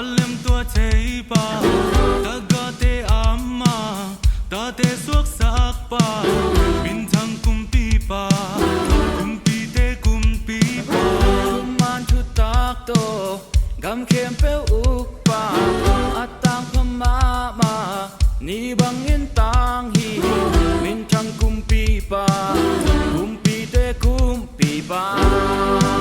lem tua chei pa ta ga te amma ta te suak sak pa bin thang kum pi pa kum pi te kum pi pa man thu tak to gam khem pe uk pa atang phama ma ni bang in tang hi min thang kum pi pa kum pi te kum pi pa